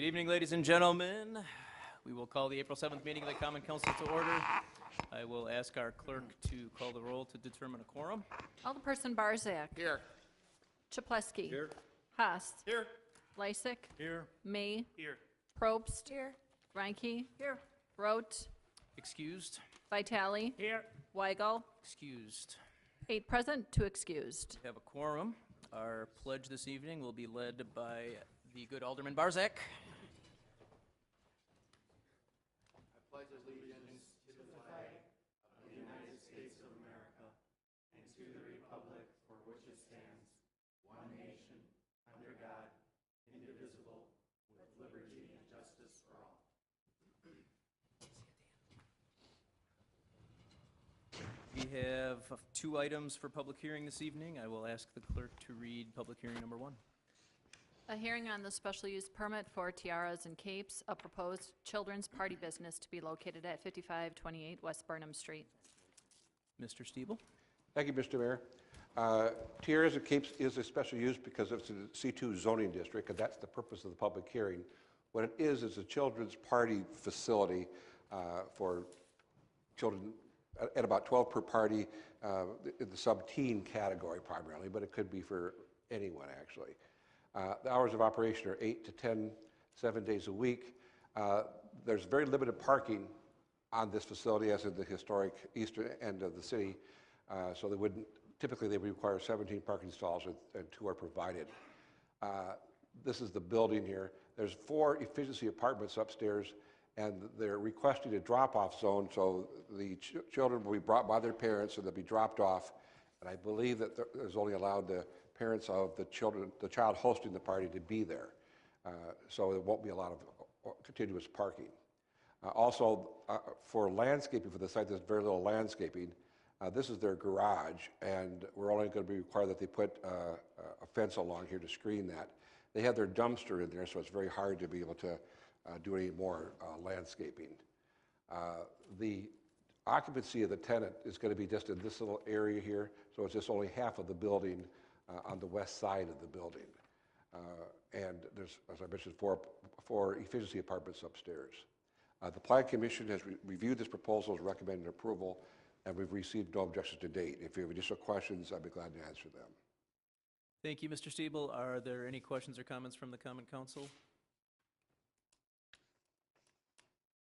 evening, ladies and gentlemen. We will call the April 7th meeting of the Common Council to order. I will ask our clerk to call the roll to determine a quorum. Alderperson Barzak. Here. Chaplesky. Here. Haas. Here. Lysick. Here. May. Here. Probst. Here. Reinke. Here. Rote. Excused. Vitale. Here. Weigel. Excused. 8 present, 2 excused. We have a quorum. Our pledge this evening will be led by the good Alderman Barzak. We have 2 items for public hearing this evening. I will ask the clerk to read public hearing number 1. A hearing on the special use permit for Tiaras and Capes, a proposed children's party business to be located at 5528 West Burnham Street. Mr. Stiebel. Thank you, Mr. Mayor. Tiaras and Capes is a special use because it's a C2 zoning district, and that's the purpose of the public hearing. What it is a children's party facility for children at about 12 per party in the sub-teen category primarily, but it could be for anyone actually. The hours of operation are 8 to 10, 7 days a week. There's very limited parking on this facility as in the historic eastern end of the city, so typically they would require 17 parking stalls and 2 are provided. This is the building here. There's 4 efficiency apartments upstairs, and they're requesting a drop-off zone, so the children will be brought by their parents and they'll be dropped off. And I believe that there's only allowed the parents of the child hosting the party to be there. So there won't be a lot of continuous parking. Also, for landscaping for the site, there's very little landscaping. This is their garage, and we're only going to be required that they put a fence along here to screen that. They have their dumpster in there, so it's very hard to be able to do any more landscaping. The occupancy of the tenant is going to be just in this little area here, so it's just only half of the building on the west side of the building. And there's, as I mentioned, four efficiency apartments upstairs. The Plan Commission has reviewed this proposal, has recommended approval, and we've received no objections to date. If you have additional questions, I'd be glad to answer them. Thank you, Mr. Stiebel. Are there any questions or comments from the Common Council?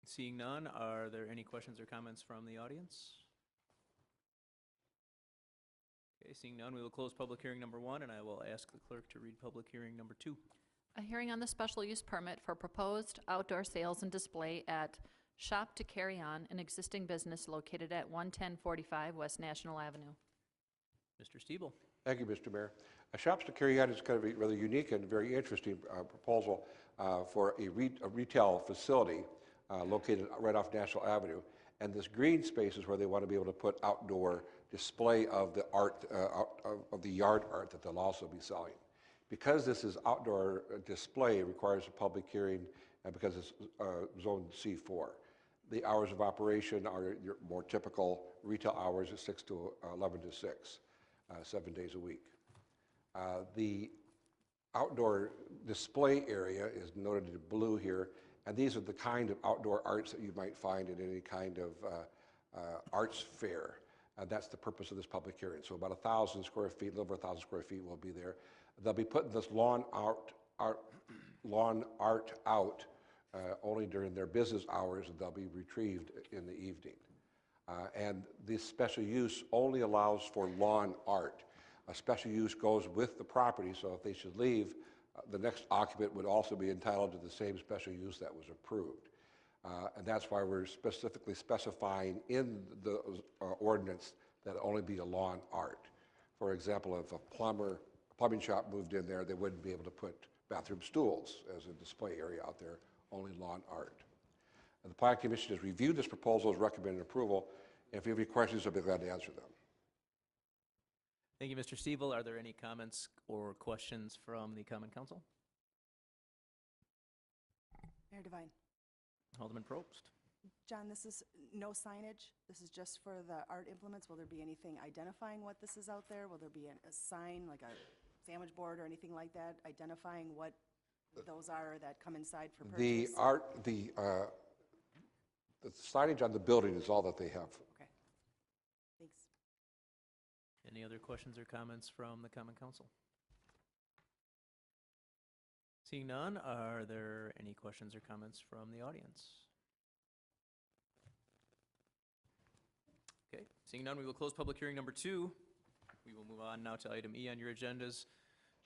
Seeing none, are there any questions or comments from the audience? Okay, seeing none, we will close public hearing number 1, and I will ask the clerk to read public hearing number 2. A hearing on the special use permit for proposed outdoor sales and display at Shop to Carry On, an existing business located at 11045 West National Avenue. Mr. Stiebel. Thank you, Mr. Mayor. Shops to Carry On is kind of a rather unique and very interesting proposal for a retail facility located right off National Avenue. And this green space is where they want to be able to put outdoor display of the art, of the yard art that they'll also be selling. Because this is outdoor display, it requires a public hearing because it's zone C4. The hours of operation are your more typical retail hours of 6 to 11 to 6, 7 days a week. The outdoor display area is noted in blue here, and these are the kind of outdoor arts that you might find in any kind of arts fair. That's the purpose of this public hearing. So about 1,000 square feet, a little over 1,000 square feet will be there. They'll be putting this lawn art out only during their business hours, and they'll be retrieved in the evening. And this special use only allows for lawn art. A special use goes with the property, so if they should leave, the next occupant would also be entitled to the same special use that was approved. And that's why we're specifically specifying in the ordinance that it only be a lawn art. For example, if a plumbing shop moved in there, they wouldn't be able to put bathroom stools as a display area out there, only lawn art. And the Plan Commission has reviewed this proposal, has recommended approval. If you have any questions, I'll be glad to answer them. Thank you, Mr. Stiebel. Are there any comments or questions from the Common Council? Mayor Devine. Alderman Probst. John, this is no signage. This is just for the art implements. Will there be anything identifying what this is out there? Will there be a sign, like a sandwich board or anything like that, identifying what those are that come inside for purchase? The signage on the building is all that they have. Okay. Thanks. Any other questions or comments from the Common Council? Seeing none, are there any questions or comments from the audience? Okay, seeing none, we will close public hearing number 2. We will move on now to item E on your agendas,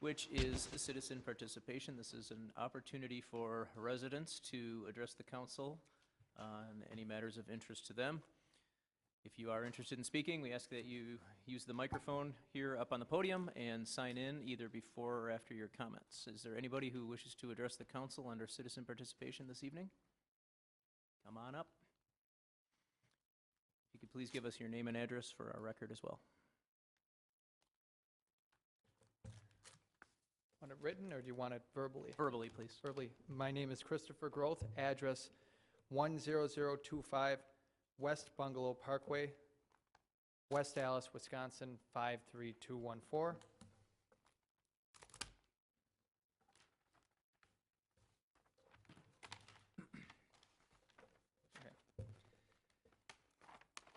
which is citizen participation. This is an opportunity for residents to address the council on any matters of interest to them. If you are interested in speaking, we ask that you use the microphone here up on the podium and sign in either before or after your comments. Is there anybody who wishes to address the council under citizen participation this evening? Come on up. If you could please give us your name and address for our record as well. Want it written, or do you want it verbally? Verbally, please. Verbally. My name is Christopher Groth, address 10025 West Bungalow Parkway, West Allis, Wisconsin, 53214.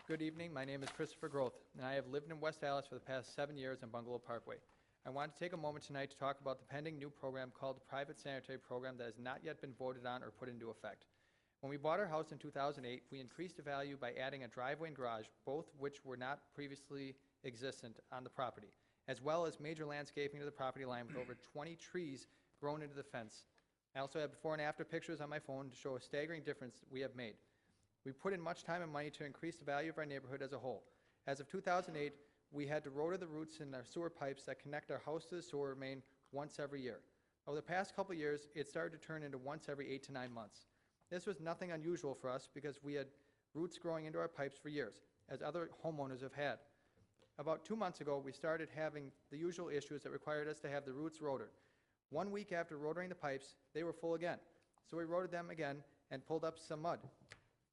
Good evening. My name is Christopher Groth, and I have lived in West Allis for the past 7 years on Bungalow Parkway. I want to take a moment tonight to talk about the pending new program called the Private Sanitary Program that has not yet been voted on or put into effect. When we bought our house in 2008, we increased the value by adding a driveway and garage, both which were not previously existent on the property, as well as major landscaping to the property line with over 20 trees grown into the fence. I also have before and after pictures on my phone to show a staggering difference we have made. We put in much time and money to increase the value of our neighborhood as a whole. As of 2008, we had to rotor the roots in our sewer pipes that connect our house to the sewer main once every year. Over the past couple of years, it started to turn into once every 8 to 9 months. This was nothing unusual for us because we had roots growing into our pipes for years, as other homeowners have had. About 2 months ago, we started having the usual issues that required us to have the roots rotored. 1 week after rotering the pipes, they were full again. So we rotored them again and pulled up some mud,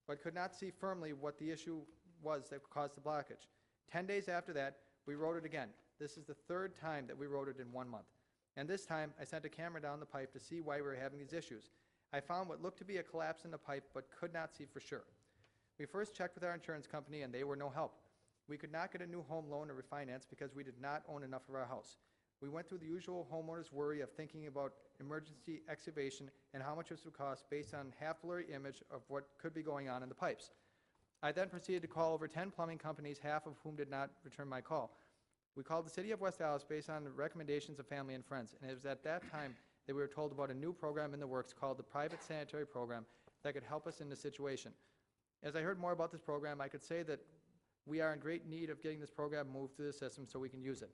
but could not see firmly what the issue was that caused the blockage. 10 days after that, we rotored again. This is the 3rd time that we rotored in 1 month. And this time, I sent a camera down the pipe to see why we were having these issues. I found what looked to be a collapse in the pipe, but could not see for sure. We first checked with our insurance company, and they were no help. We could not get a new home loan or refinance because we did not own enough of our house. We went through the usual homeowner's worry of thinking about emergency excavation and how much this would cost based on half-blurry image of what could be going on in the pipes. I then proceeded to call over 10 plumbing companies, half of whom did not return my call. We called the City of West Allis based on the recommendations of family and friends, and it was at that time that we were told about a new program in the works called the Private Sanitary Program that could help us in this situation. As I heard more about this program, I could say that we are in great need of getting this program moved through the system so we can use it.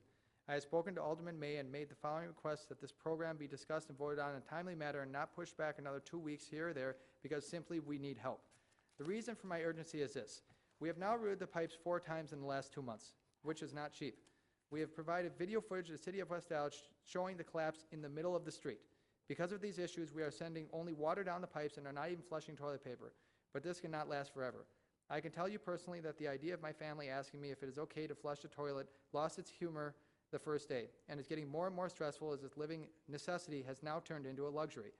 I have spoken to Alderman May and made the following request: that this program be discussed and voted on in a timely manner and not pushed back another 2 weeks here or there because simply we need help. The reason for my urgency is this: we have now routed the pipes 4 times in the last 2 months, which is not cheap. We have provided video footage to the City of West Allis showing the collapse in the middle of the street. Because of these issues, we are sending only water down the pipes and are not even flushing toilet paper. But this cannot last forever. I can tell you personally that the idea of my family asking me if it is okay to flush the toilet lost its humor the first day, and is getting more and more stressful as its living necessity has now turned into a luxury.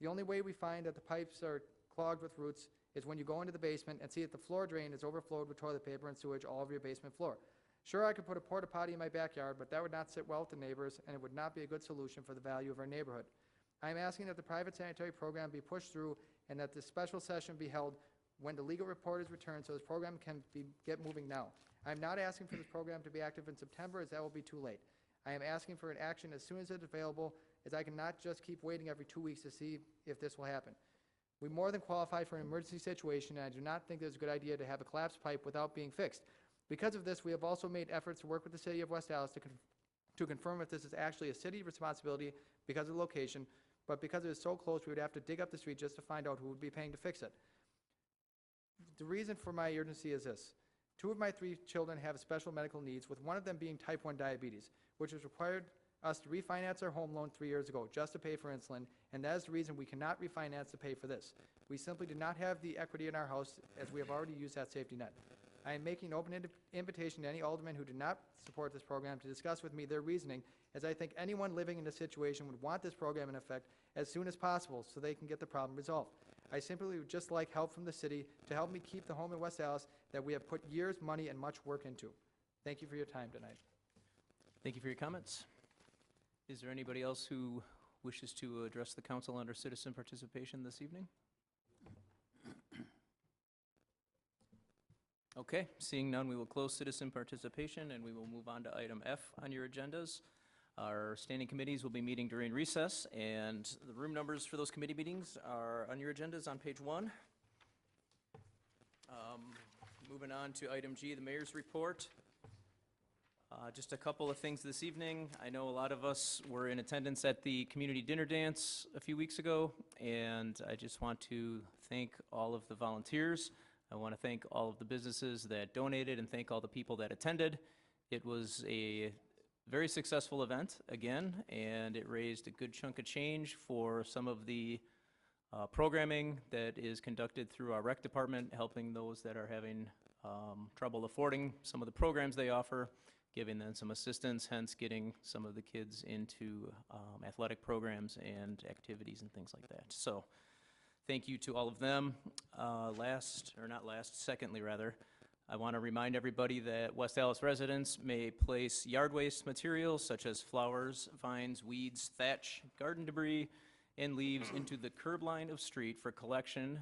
The only way we find that the pipes are clogged with roots is when you go into the basement and see that the floor drain is overflowed with toilet paper and sewage all over your basement floor. Sure, I could put a porta potty in my backyard, but that would not sit well with the neighbors, and it would not be a good solution for the value of our neighborhood. I am asking that the private sanitary program be pushed through and that this special session be held when the legal report is returned so this program can get moving now. I am not asking for this program to be active in September, as that will be too late. I am asking for an action as soon as it is available, as I cannot just keep waiting every 2 weeks to see if this will happen. We more than qualify for an emergency situation, and I do not think it is a good idea to have a collapsed pipe without being fixed. Because of this, we have also made efforts to work with the City of West Allis to confirm if this is actually a city responsibility because of the location, but because it is so close, we would have to dig up the street just to find out who would be paying to fix it. The reason for my urgency is this: 2 of my 3 children have special medical needs, with one of them being type 1 diabetes, which has required us to refinance our home loan 3 years ago just to pay for insulin, and that is the reason we cannot refinance to pay for this. We simply do not have the equity in our house, as we have already used that safety net. I am making an open invitation to any aldermen who do not support this program to discuss with me their reasoning, as I think anyone living in this situation would want this program in effect as soon as possible so they can get the problem resolved. I simply would just like help from the city to help me keep the home in West Allis that we have put years, money, and much work into. Thank you for your time tonight. Thank you for your comments. Is there anybody else who wishes to address the council under citizen participation this evening? Okay, seeing none, we will close citizen participation and we will move on to item F on your agendas. Our standing committees will be meeting during recess, and the room numbers for those committee meetings are on your agendas on page 1. Moving on to item G, the mayor's report. Just a couple of things this evening. I know a lot of us were in attendance at the community dinner dance a few weeks ago, and I just want to thank all of the volunteers. I want to thank all of the businesses that donated and thank all the people that attended. It was a very successful event, again, and it raised a good chunk of change for some of the programming that is conducted through our rec department, helping those that are having trouble affording some of the programs they offer, giving them some assistance, hence getting some of the kids into athletic programs and activities and things like that. So thank you to all of them. Secondly, I want to remind everybody that West Allis residents may place yard waste materials such as flowers, vines, weeds, thatch, garden debris, and leaves into the curb line of street for collection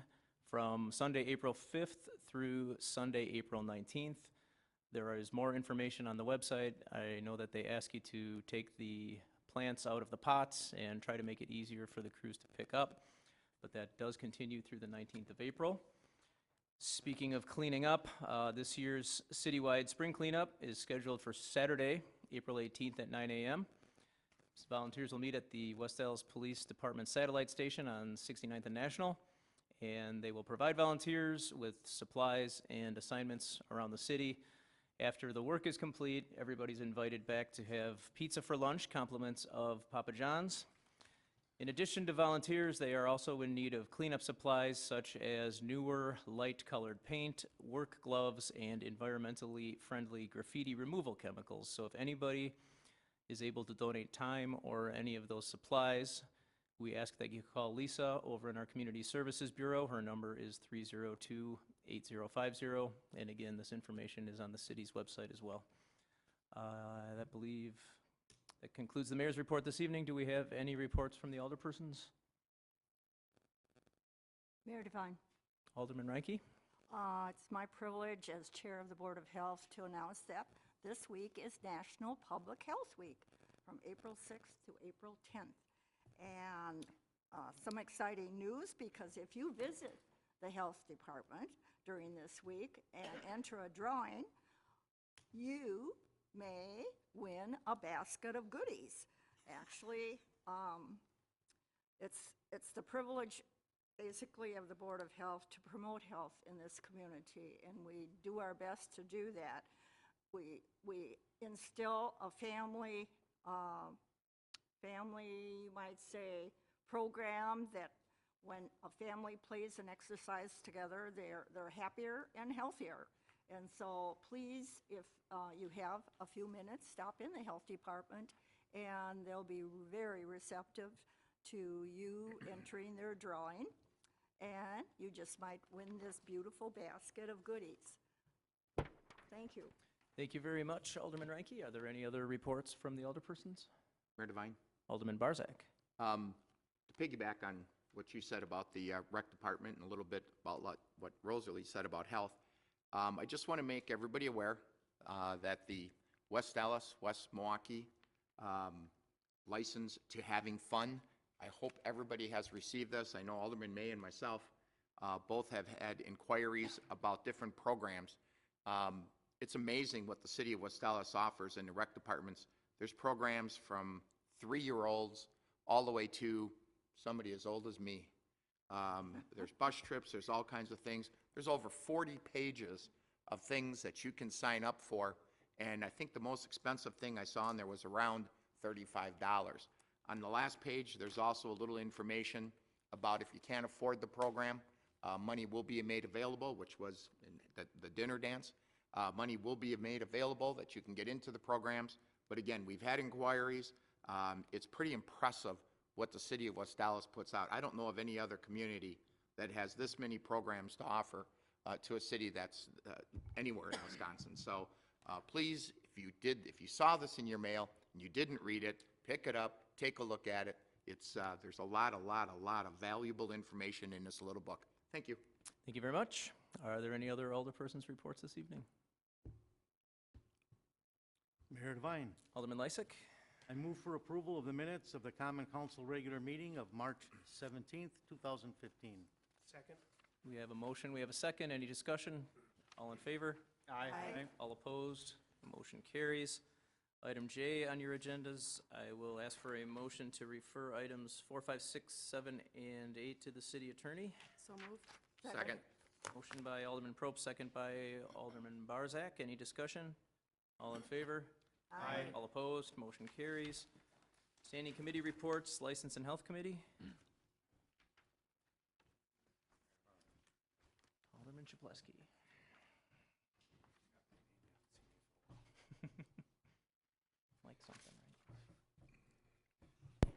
from Sunday, April 5th through Sunday, April 19th. There is more information on the website. I know that they ask you to take the plants out of the pots and try to make it easier for the crews to pick up, but that does continue through the 19th of April. Speaking of cleaning up, this year's citywide spring cleanup is scheduled for Saturday, April 18th at 9 a.m. Volunteers will meet at the West Allis Police Department Satellite Station on 69th and National, and they will provide volunteers with supplies and assignments around the city. After the work is complete, everybody's invited back to have pizza for lunch, compliments of Papa John's. In addition to volunteers, they are also in need of cleanup supplies such as newer light-colored paint, work gloves, and environmentally friendly graffiti removal chemicals. So if anybody is able to donate time or any of those supplies, we ask that you call Lisa over in our Community Services Bureau. Her number is 302-8050, and again, this information is on the city's website as well. I believe that concludes the mayor's report this evening. Do we have any reports from the alderpersons? Mayor Devine. Alderman Reinke? It's my privilege as Chair of the Board of Health to announce that this week is National Public Health Week from April 6th to April 10th. And some exciting news, because if you visit the health department during this week and enter a drawing, you may win a basket of goodies. Actually, it's the privilege basically of the Board of Health to promote health in this community, and we do our best to do that. We instill a family, you might say, program that when a family plays and exercises together, they're happier and healthier. And so please, if you have a few minutes, stop in the health department, and they'll be very receptive to you entering their drawing, and you just might win this beautiful basket of goodies. Thank you. Thank you very much, Alderman Reinke. Are there any other reports from the alderpersons? Mayor Devine. Alderman Barzak. To piggyback on what you said about the rec department and a little bit about what Rosalie said about health, I just want to make everybody aware that the West Allis, West Milwaukee license to having fun, I hope everybody has received this. I know Alderman May and myself both have had inquiries about different programs. It's amazing what the city of West Allis offers in the rec departments. There's programs from 3-year-olds all the way to somebody as old as me. There's bus trips, there's all kinds of things. There's over 40 pages of things that you can sign up for, and I think the most expensive thing I saw in there was around $35. On the last page, there's also a little information about if you can't afford the program, money will be made available, which was in the dinner dance. Money will be made available that you can get into the programs. But again, we've had inquiries. It's pretty impressive what the city of West Dallas puts out. I don't know of any other community that has this many programs to offer to a city that's anywhere in Wisconsin. So please, if you saw this in your mail and you didn't read it, pick it up, take a look at it. There's a lot of valuable information in this little book. Thank you. Thank you very much. Are there any other alderpersons' reports this evening? Mayor Devine, Alderman Lysick? I move for approval of the minutes of the Common Council regular meeting of March 17th, 2015. Second. We have a motion, we have a second. Any discussion? All in favor? Aye. All opposed? Motion carries. Item J on your agendas, I will ask for a motion to refer items 4, 5, 6, 7, and 8 to the city attorney. So moved. Second. Motion by Alderman Probst, second by Alderman Barzak. Any discussion? All in favor? Aye. All opposed? Motion carries. Standing committee reports, License and Health Committee. Alderman Chaplesky. Like something, right?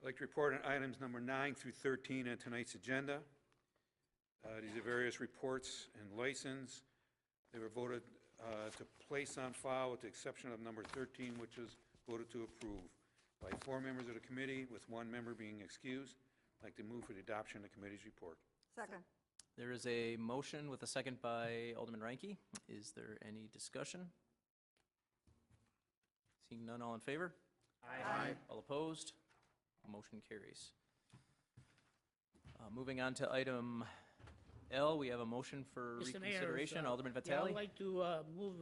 I'd like to report on items number 9 through 13 on tonight's agenda. These are various reports and license. They were voted to place on file with the exception of number 13, which is voted to approve by 4 members of the committee, with 1 member being excused. I'd like to move for the adoption of the committee's report. Second. There is a motion with a second by Alderman Reinke. Is there any discussion? Seeing none, all in favor? Aye. All opposed? Motion carries. Moving on to item L, we have a motion for Mr. Mayor, reconsideration. Alderman yeah, I Vitale? would like to move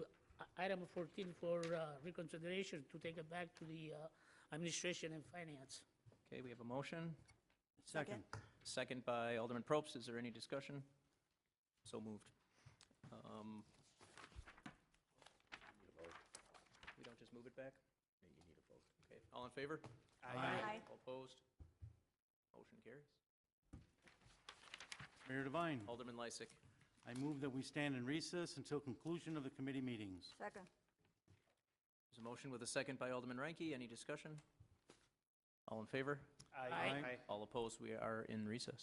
item 14 for reconsideration to take it back to the administration and finance. Okay, we have a motion. Second. Second by Alderman Probst. Is there any discussion? So moved. We don't just move it back? You need a vote. Okay, all in favor? Aye. All opposed? Motion carries. Mayor Devine, Alderman Lysick. I move that we stand in recess until conclusion of the committee meetings. Second. There's a motion with a second by Alderman Reinke. Any discussion? All in favor? Aye. All opposed? We are in recess.